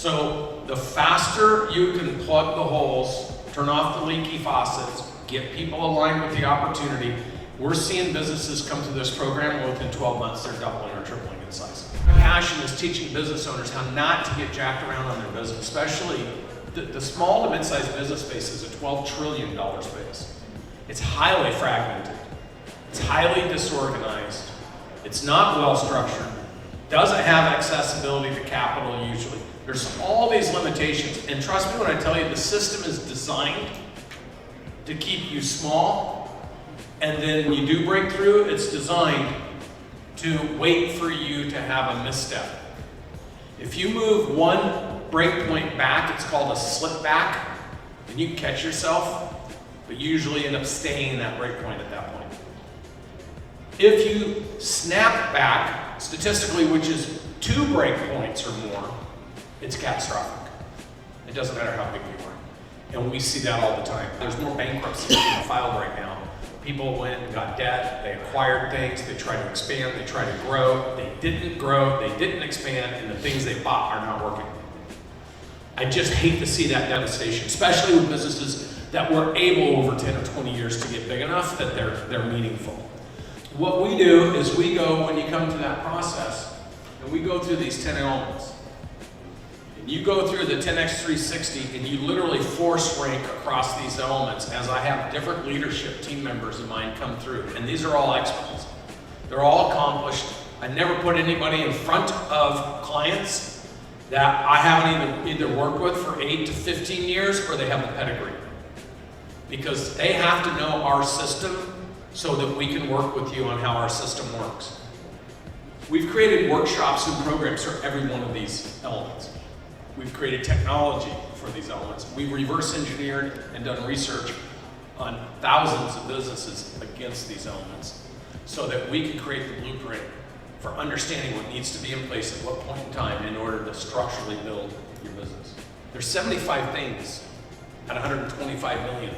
So the faster you can plug the holes, turn off the leaky faucets, get people aligned with the opportunity, we're seeing businesses come through this program and within 12 months they're doubling or tripling in size. My passion is teaching business owners how not to get jacked around on their business, especially the small to mid-sized business space is a $12 trillion space. It's highly fragmented. It's highly disorganized. It's not well structured. Doesn't have accessibility to capital usually. There's all these limitations, and trust me when I tell you, the system is designed to keep you small, and then when you do break through, it's designed to wait for you to have a misstep. If you move one break point back, it's called a slipback, and you can catch yourself, but you usually end up staying in that break point at that point. If you snap back, statistically, which is 2 break points or more, it's catastrophic. It doesn't matter how big you are. And we see that all the time. There's more bankruptcies being filed right now. People went and got debt, they acquired things, they tried to expand, they tried to grow, they didn't grow, they didn't expand, and the things they bought are not working. I just hate to see that devastation, especially with businesses that were able over 10 or 20 years to get big enough that they're meaningful. What we do is we go, when you come to that process, and we go through these 10 elements. And you go through the 10x360 and you literally force rank across these elements as I have different leadership team members of mine come through. And these are all experts. They're all accomplished. I never put anybody in front of clients that I haven't either worked with for 8 to 15 years or they have the pedigree. Because they have to know our system so that we can work with you on how our system works. We've created workshops and programs for every one of these elements. We've created technology for these elements. We've reverse engineered and done research on thousands of businesses against these elements so that we can create the blueprint for understanding what needs to be in place at what point in time in order to structurally build your business. There's 75 things at 125 million.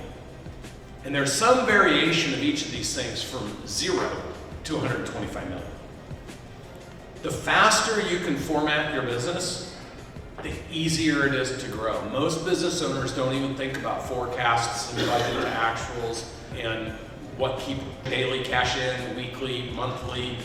And there's some variation of each of these things from 0 to 125 million. The faster you can format your business, the easier it is to grow. Most business owners don't even think about forecasts and budget to actuals and what keep daily cash in, weekly, monthly,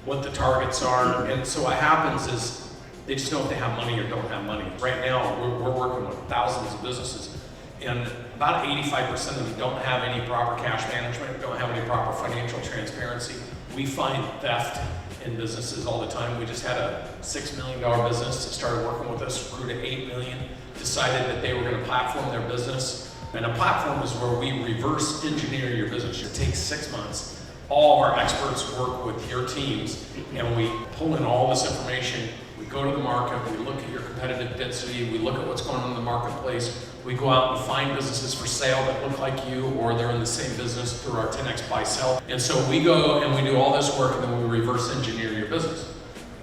what the targets are. And so what happens is they just know if they have money or don't have money. Right now, we're working with thousands of businesses, and about 85% of them don't have any proper cash management, don't have any proper financial transparency. We find theft in businesses all the time. We just had a $6 million business that started working with us, grew to $8 million, decided that they were going to platform their business. And a platform is where we reverse engineer your business. It takes 6 months. All of our experts work with your teams, and we pull in all this information. We go to the market, we look at your competitive density, we look at what's going on in the marketplace. We go out and find businesses for sale that look like you, or they're in the same business through our 10x buy sell. And so we go and we do all this work, and then we reverse engineer your business.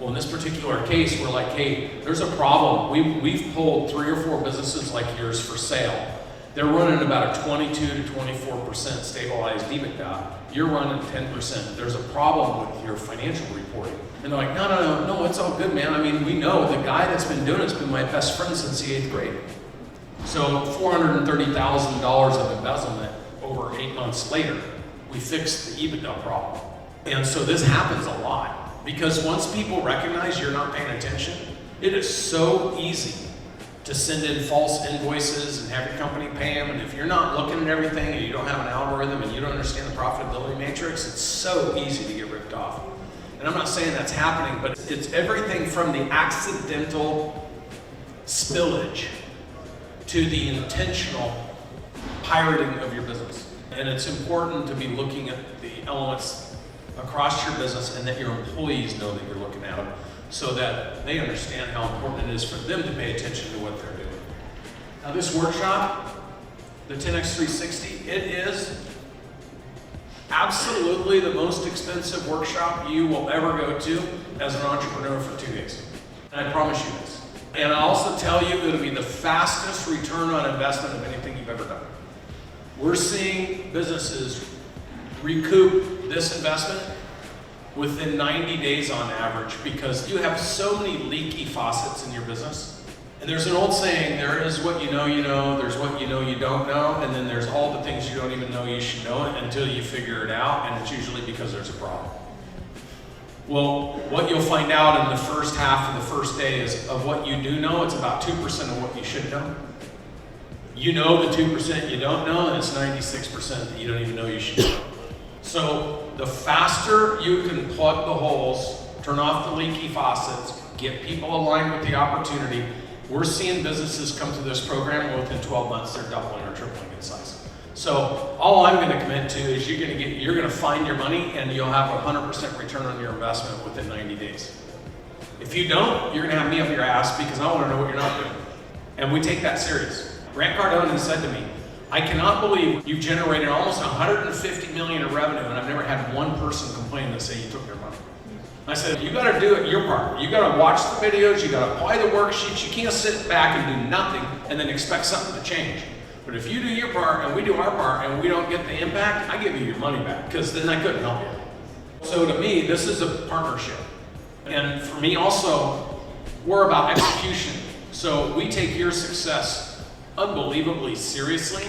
Well, in this particular case, we're like, hey, there's a problem. We've pulled 3 or 4 businesses like yours for sale. They're running about a 22 to 24% stabilized EBITDA. You're running 10%. There's a problem with your financial reporting. And they're like, no, it's all good, man. I mean, we know the guy that's been doing it's been my best friend since the 8th grade. So $430,000 of embezzlement over 8 months later, we fixed the EBITDA problem. And so this happens a lot because once people recognize you're not paying attention, it is so easy to send in false invoices and have your company pay them. And if you're not looking at everything and you don't have an algorithm and you don't understand the profitability matrix, it's so easy to get ripped off. And I'm not saying that's happening, but it's everything from the accidental spillage to the intentional pirating of your business. And it's important to be looking at the elements across your business and that your employees know that you're looking at them so that they understand how important it is for them to pay attention to what they're doing. Now this workshop, the 10x360, it is absolutely the most expensive workshop you will ever go to as an entrepreneur for 2 days. And I promise you this. And I'll also tell you it'll be the fastest return on investment of anything you've ever done. We're seeing businesses recoup this investment within 90 days on average because you have so many leaky faucets in your business And there's an old saying, there is what you know, there's what you don't know, and then there's all the things you don't even know you should know until you figure it out, and it's usually because there's a problem. Well, what you'll find out in the first half of the first day is of what you do know, it's about 2% of what you should know. You know the 2% you don't know, and it's 96% that you don't even know you should know. So the faster you can plug the holes, turn off the leaky faucets, get people aligned with the opportunity, we're seeing businesses come to this program and within 12 months they're doubling or tripling in size. So all I'm going to commit to is you're going to find your money and you'll have a 100% return on your investment within 90 days. If you don't, you're going to have me up your ass because I want to know what you're not doing. And we take that serious. Grant Cardone has said to me, I cannot believe you've generated almost 150 million in revenue and I've never had one person complain that say you took their money. I said, you got to do it your part. You got to watch the videos, you got to apply the worksheets, you can't sit back and do nothing and then expect something to change. But if you do your part and we do our part and we don't get the impact, I give you your money back because then I couldn't help you. So to me, this is a partnership. And for me also, we're about execution. So we take your success unbelievably seriously.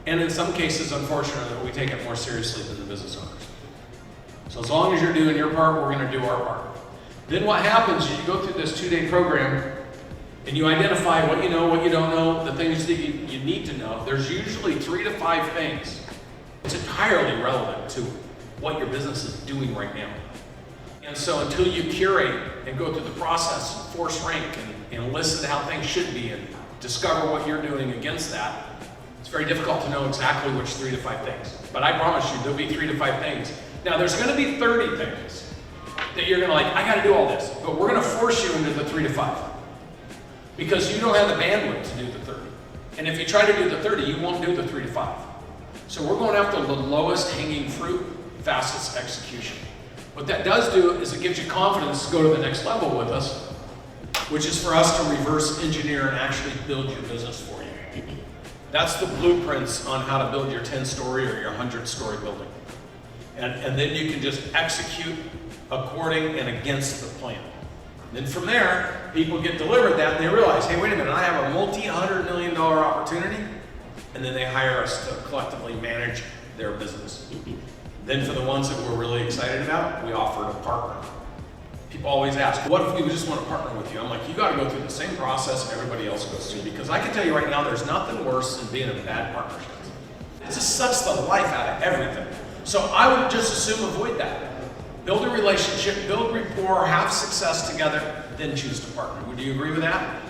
And in some cases, unfortunately, we take it more seriously than the business owners. So as long as you're doing your part, we're going to do our part. Then what happens is you go through this 2-day program and you identify what you know, what you don't know, the things that you need to know. There's usually 3 to 5 things. It's entirely relevant to what your business is doing right now. And so until you curate and go through the process and force rank and listen to how things should be and discover what you're doing against that, it's very difficult to know exactly which 3 to 5 things. But I promise you, there'll be 3 to 5 things. Now, there's going to be 30 things that you're going to I got to do all this. But we're going to force you into the 3 to 5. Because you don't have the bandwidth to do the 30. And if you try to do the 30, you won't do the 3 to 5. So we're going after the lowest hanging fruit, fastest execution. What that does do is it gives you confidence to go to the next level with us, which is for us to reverse engineer and actually build your business for you. That's the blueprints on how to build your 10-story or your 100-story building. And then you can just execute according and against the plan. Then from there, people get delivered that and they realize, hey, wait a minute, I have a multi-$100 million opportunity, and then they hire us to collectively manage their business. Then for the ones that we're really excited about, we offer to partner. People always ask, what if we just want to partner with you? I'm like, you got to go through the same process everybody else goes through, because I can tell you right now, there's nothing worse than being in a bad partnership. It just sucks the life out of everything. So I would just assume avoid that. Build a relationship, build rapport, have success together, then choose to partner. Would you agree with that?